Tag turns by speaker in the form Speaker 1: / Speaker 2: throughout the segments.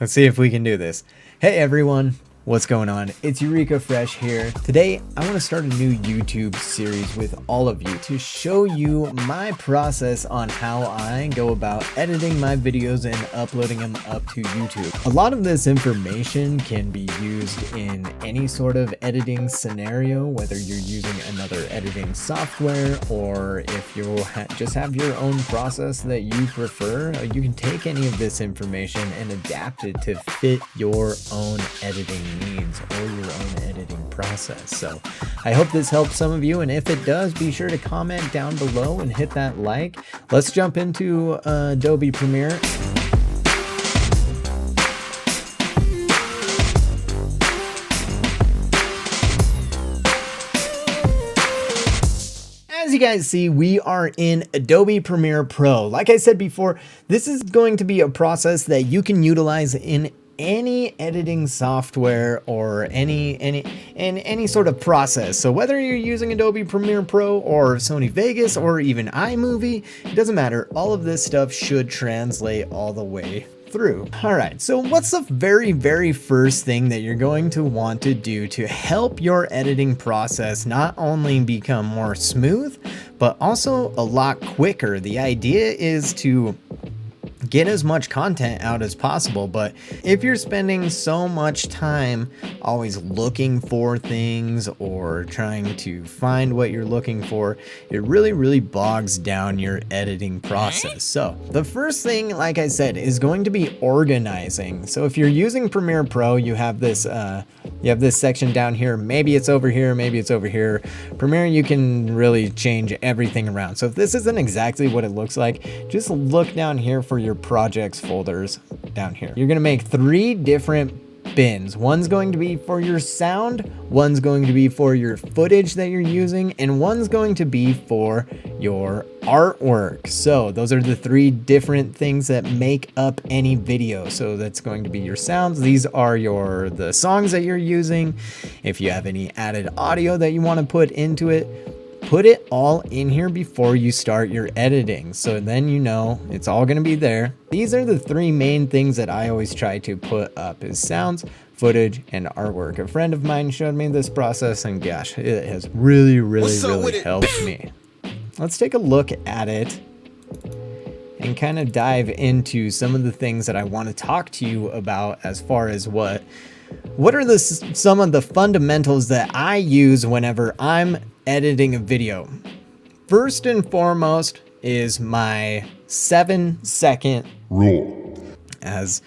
Speaker 1: Let's see if we can do this. Hey everyone, what's going on? It's EurekaFresh here. Today, I want to start a new YouTube series with all of you to show you my process on how I go about editing my videos and uploading them up to YouTube. A lot of this information can be used in any sort of editing scenario, whether you're using another editing software or if you just have your own process that you prefer. You can take any of this information and adapt it to fit your own editing needs or your own editing process. So I hope this helps some of you, and if it does, be sure to comment down below and hit that like. Let's jump into Adobe Premiere. As you guys see, we are in Adobe Premiere Pro. Like I said before, this is going to be a process that you can utilize in any editing software or any sort of process. So whether you're using Adobe Premiere Pro or Sony Vegas or even iMovie, it doesn't matter. All of this stuff should translate all the way through. All right, so what's the very first thing that you're going to want to do to help your editing process not only become more smooth, but also a lot quicker? The idea is to get as much content out as possible, but if you're spending so much time always looking for things or trying to find what you're looking for, it really bogs down your editing process. So the first thing, like I said, is going to be organizing. So if you're using Premiere Pro, you have this section down here. Maybe it's over here, maybe it's over here. Premiere, you can really change everything around. So if this isn't exactly what it looks like, just look down here for your projects folders down here. You're going to make 3 different bins. One's going to be for your sound, one's going to be for your footage that you're using, and one's going to be for your artwork. So those are the 3 different things that make up any video. So that's going to be your sounds. These are the songs that you're using. If you have any added audio that you want to put into it, put it all in here before you start your editing, so then you know it's all going to be there. These are the 3 main things that I always try to put up: is sounds, footage, and artwork. A friend of mine showed me this process, and gosh, it has really helped me. Let's take a look at it and kind of dive into some of the things that I want to talk to you about as far as what are some of the fundamentals that I use whenever I'm editing a video. First and foremost is my 7-second rule. As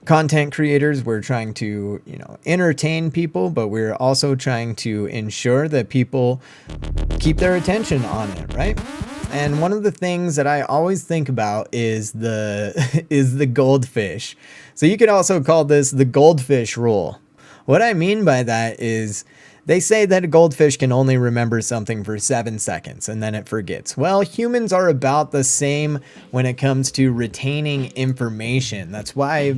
Speaker 1: content creators, we're trying to, entertain people, but we're also trying to ensure that people keep their attention on it, right? And one of the things that I always think about is the goldfish. So you could also call this the Goldfish Rule. What I mean by that is they say that a goldfish can only remember something for 7 seconds and then it forgets. Well, humans are about the same when it comes to retaining information. That's why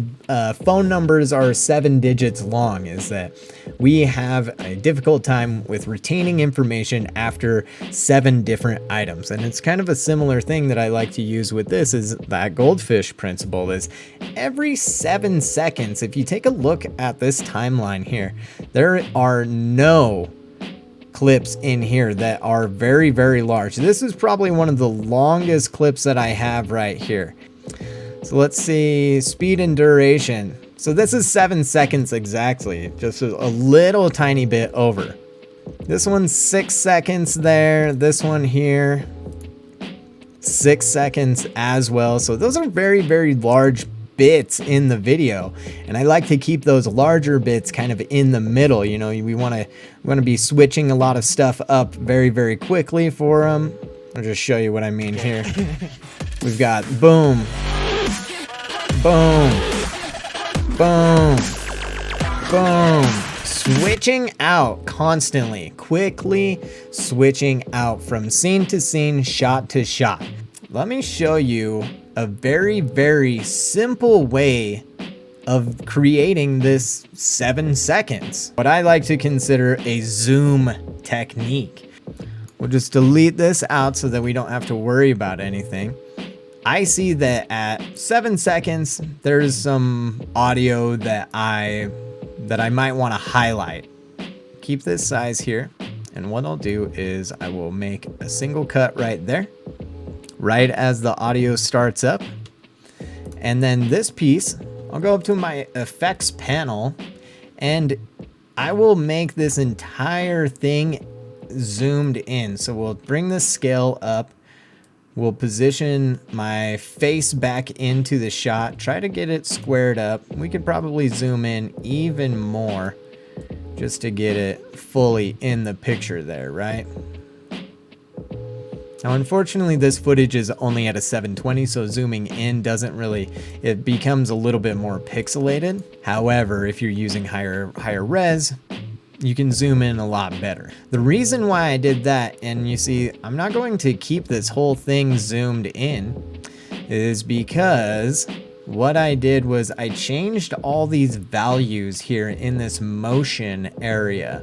Speaker 1: phone numbers are 7 digits long, is that we have a difficult time with retaining information after 7 different items. And it's kind of a similar thing that I like to use with this, is that goldfish principle. Is every 7 seconds, if you take a look at this timeline here, there are no clips in here that are very large. This is probably one of the longest clips that I have right here. So let's see, speed and duration. So this is 7 seconds exactly, just a little tiny bit over. This one's 6 seconds there. This one here, 6 seconds as well. So those are very large bits in the video, and I like to keep those larger bits kind of in the middle. We want to be switching a lot of stuff up very quickly for them. I'll just show you what I mean here. We've got boom, switching out constantly, quickly switching out from scene to scene, shot to shot. Let me show you a very simple way of creating this 7 seconds. What I like to consider a zoom technique. We'll just delete this out so that we don't have to worry about anything. I see that at 7 seconds, there's some audio that I might want to highlight. Keep this size here. And what I'll do is I will make a single cut right there, right as the audio starts up. And then this piece, I'll go up to my effects panel and I will make this entire thing zoomed in. So we'll bring the scale up. We'll position my face back into the shot, try to get it squared up. We could probably zoom in even more just to get it fully in the picture there, right? Now, unfortunately, this footage is only at a 720, so zooming in doesn't really, it becomes a little bit more pixelated. However, if you're using higher res, you can zoom in a lot better. The reason why I did that, and you see, I'm not going to keep this whole thing zoomed in, is because what I did was I changed all these values here in this motion area.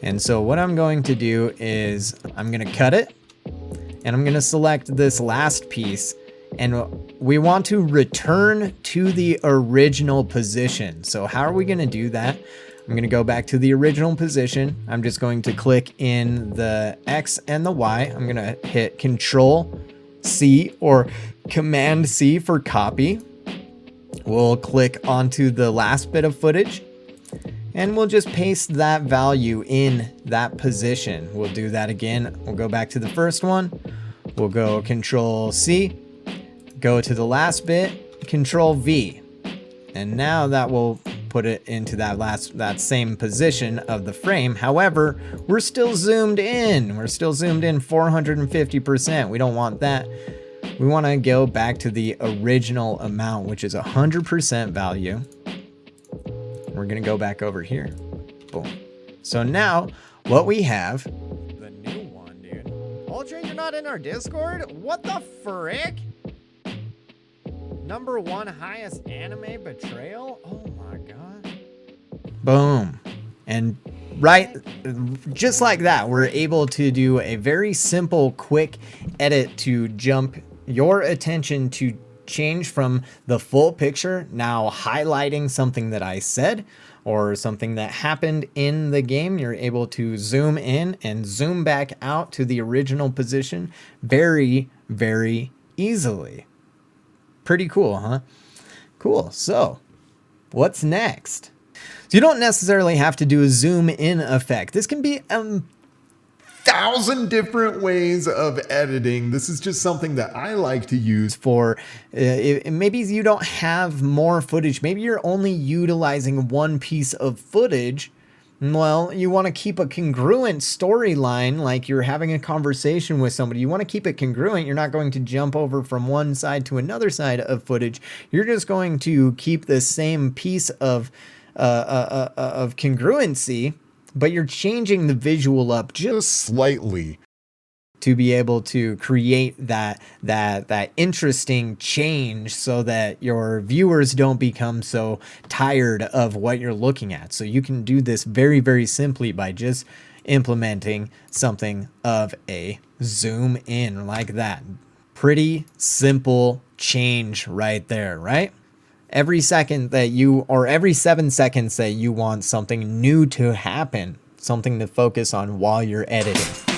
Speaker 1: And so what I'm going to do is I'm going to cut it and I'm going to select this last piece, and we want to return to the original position. So how are we going to do that? I'm going to go back to the original position. I'm just going to click in the X and the Y. I'm going to hit Control C or Command C for copy. We'll click onto the last bit of footage and we'll just paste that value in that position. We'll do that again. We'll go back to the first one. We'll go Control C, go to the last bit, Control V. And now that will put it into that same position of the frame. However, we're still zoomed in. We're still zoomed in 450%. We don't want that. We want to go back to the original amount, which is 100% value. We're going to go back over here. Boom. So now what we have, the new one, dude. Ultra, you're not in our Discord? What the frick? #1 highest anime betrayal? Oh my god. Boom. And right, just like that, we're able to do a very simple, quick edit to jump your attention to change from the full picture, now highlighting something that I said or something that happened in the game. You're able to zoom in and zoom back out to the original position very, very easily. Pretty cool, huh? Cool. So what's next? So you don't necessarily have to do a zoom in effect. This can be 1,000 different ways of editing. This is just something that I like to use for maybe you don't have more footage. Maybe you're only utilizing one piece of footage. Well, you want to keep a congruent storyline, like you're having a conversation with somebody. You want to keep it congruent. You're not going to jump over from one side to another side of footage. You're just going to keep the same piece of congruency, but you're changing the visual up just slightly to be able to create that interesting change so that your viewers don't become so tired of what you're looking at. So you can do this very, very simply by just implementing something of a zoom in like that. Pretty simple change right there, right? Every second that you, or every 7 seconds that you want something new to happen, something to focus on while you're editing.